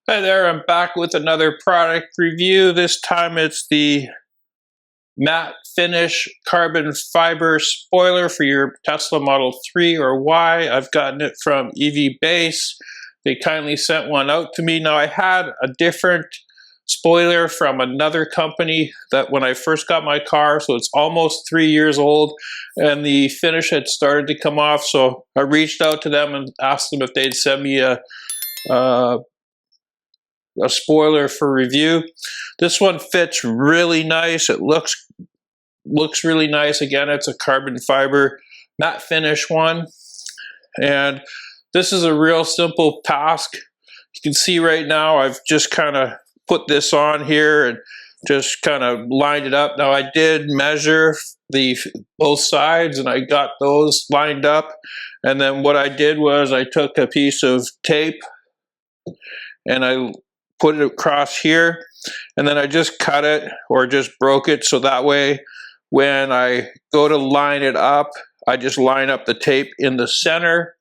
Hi there, I'm back with another product review. This time it's the matte finish carbon fiber spoiler for your Tesla Model 3 or Y. I've gotten it from EVBASE. They kindly sent one out to me. Now I had a different spoiler from another company that when I first got my car, so it's almost 3 years old, and the finish had started to come off, so I reached out to them and asked them if they'd send me a spoiler for review. This one fits really nice. It looks really nice. Again, it's a carbon fiber matte finish one, and this is a real simple task. You can see right now I've just kind of put this on here and just kind of lined it up. Now I did measure both sides and I got those lined up, and then what I did was I took a piece of tape and I put it across here, and then I just cut it or just broke it, so that way when I go to line it up, I just line up the tape in the center.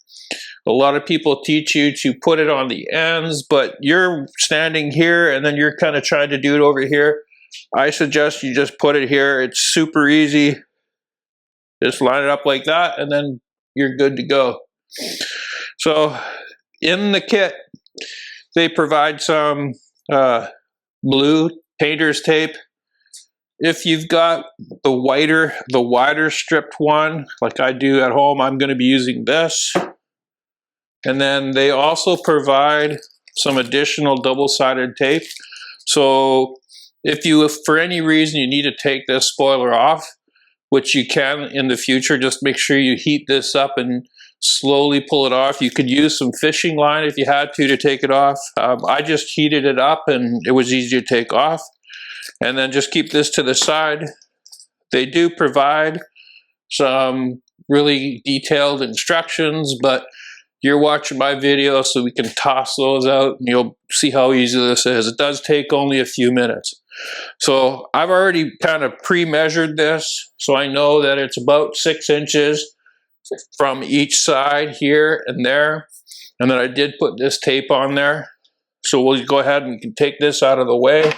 A lot of people teach you to put it on the ends, but you're standing here and then you're kind of trying to do it over here. I suggest you just put it here. It's super easy. Just line it up like that and then you're good to go. So in the kit, they provide some blue painter's tape. If you've got the wider stripped one, like I do at home, I'm going to be using this. And then they also provide some additional double-sided tape. So if for any reason you need to take this spoiler off, which you can in the future, just make sure you heat this up and slowly pull it off. You could use some fishing line if you had to take it off. I just heated it up and it was easy to take off. And then just keep this to the side. They do provide some really detailed instructions, but you're watching my video so we can toss those out and you'll see how easy this is. It does take only a few minutes. So I've already kind of pre-measured this, so I know that it's about 6 inches from each side here and there. And then I did put this tape on there. So we'll go ahead and take this out of the way.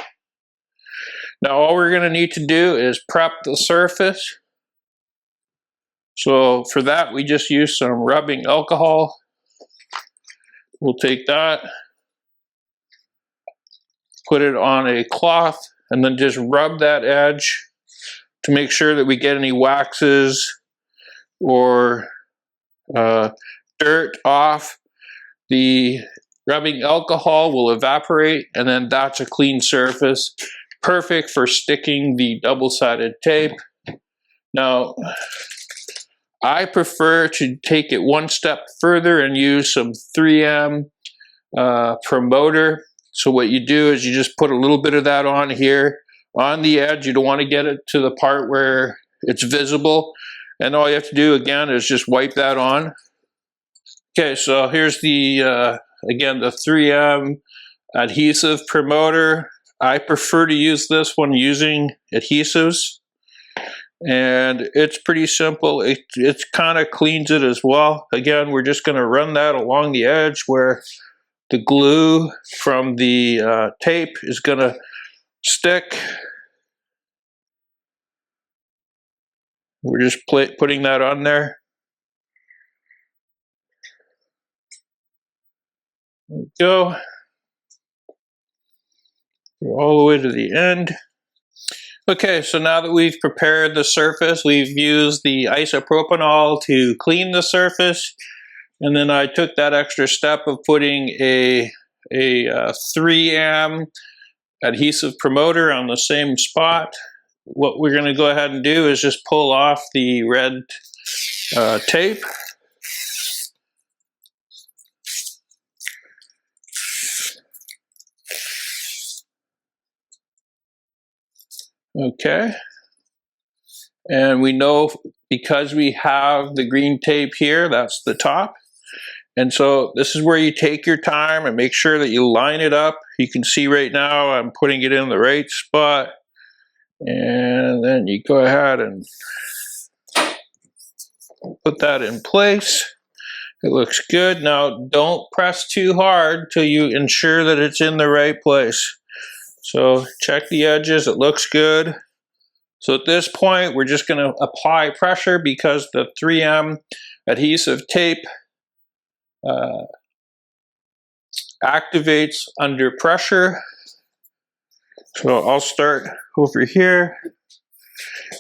Now all we're going to need to do is prep the surface. So for that we just use some rubbing alcohol. We'll take that, put it on a cloth, and then just rub that edge to make sure that we get any waxes or dirt off. The rubbing alcohol will evaporate, and then that's a clean surface, perfect for sticking the double-sided tape. Now, I prefer to take it one step further and use some 3M promoter. So what you do is you just put a little bit of that on here on the edge. You don't want to get it to the part where it's visible. And all you have to do again is just wipe that on. Okay, so here's the, again, the 3M adhesive promoter. I prefer to use this when using adhesives. And it's pretty simple. It kind of cleans it as well. Again, we're just going to run that along the edge where the glue from the tape is going to stick. We're just putting that on there. There we go. All the way to the end. Okay, so now that we've prepared the surface, we've used the isopropanol to clean the surface, and then I took that extra step of putting a 3M adhesive promoter on the same spot. What we're going to go ahead and do is just pull off the red tape. Okay, and we know because we have the green tape here, that's the top. And so this is where you take your time and make sure that you line it up. You can see right now I'm putting it in the right spot. And then you go ahead and put that in place. It looks good. Now don't press too hard till you ensure that it's in the right place. So check the edges, it looks good. So at this point, we're just going to apply pressure because the 3M adhesive tape activates under pressure. So I'll start over here,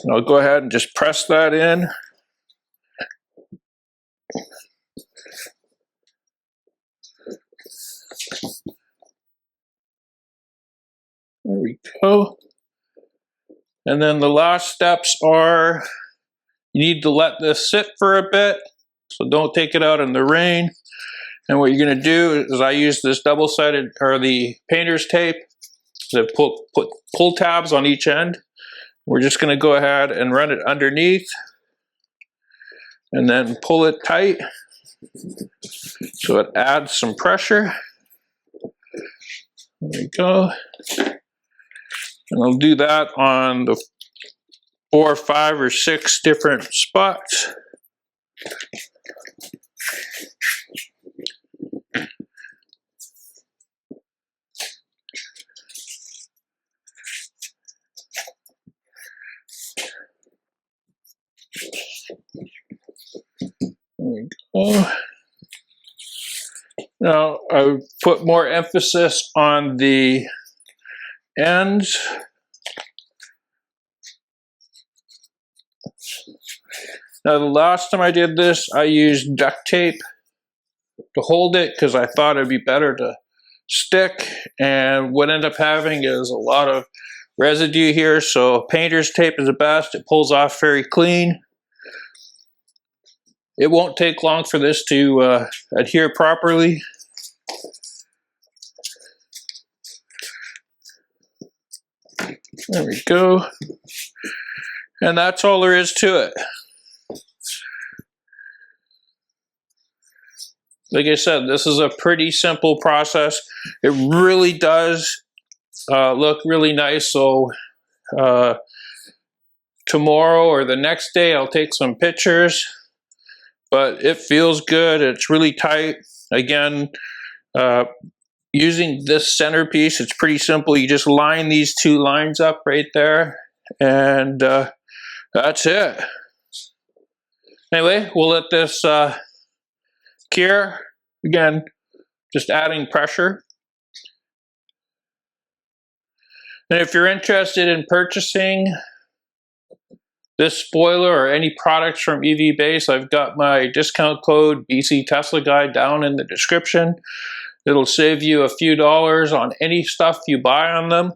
and I'll go ahead and just press that in. There we go. And then the last steps are, you need to let this sit for a bit, so don't take it out in the rain. And what you're going to do is, I use this double-sided, or the painter's tape, to put pull tabs on each end. We're just going to go ahead and run it underneath, and then pull it tight, so it adds some pressure. There we go. And I'll do that on the 4, 5, or 6 different spots. There we go. Now I put more emphasis on the ends. Now the last time I did this, I used duct tape to hold it because I thought it'd be better to stick, and what I ended up having is a lot of residue here, so painter's tape is the best. It pulls off very clean. It won't take long for this to adhere properly. There we go. And that's all there is to it. Like I said, this is a pretty simple process. It really does look really nice. So tomorrow or the next day, I'll take some pictures. But it feels good. It's really tight. Again, using this centerpiece, it's pretty simple. You just line these 2 lines up right there, and that's it. Anyway, we'll let this cure. Again, just adding pressure. And if you're interested in purchasing this spoiler or any products from EVBASE, I've got my discount code BC Tesla Guy down in the description. It'll save you a few dollars on any stuff you buy on them.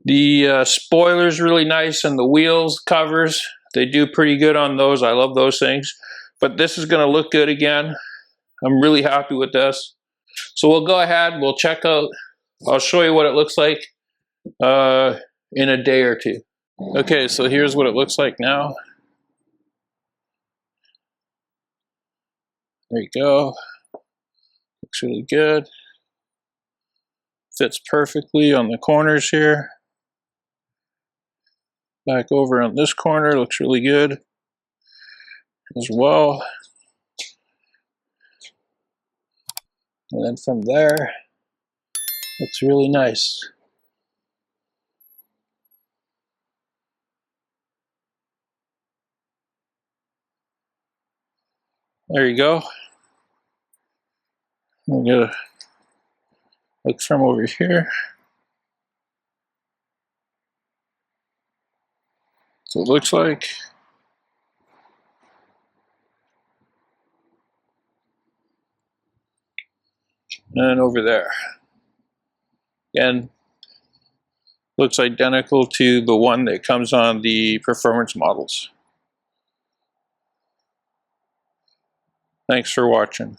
The spoiler's really nice, and the wheels covers, they do pretty good on those. I love those things. But this is going to look good again. I'm really happy with this. So we'll go ahead, we'll check out, I'll show you what it looks like in a day or two. Okay, so here's what it looks like now. There you go. Looks really good. Fits perfectly on the corners here. Back over on this corner, looks really good as well. And then from there, looks really nice. There you go. I'm gonna look from over here. So it looks like. And over there. Again, looks identical to the one that comes on the performance models. Thanks for watching.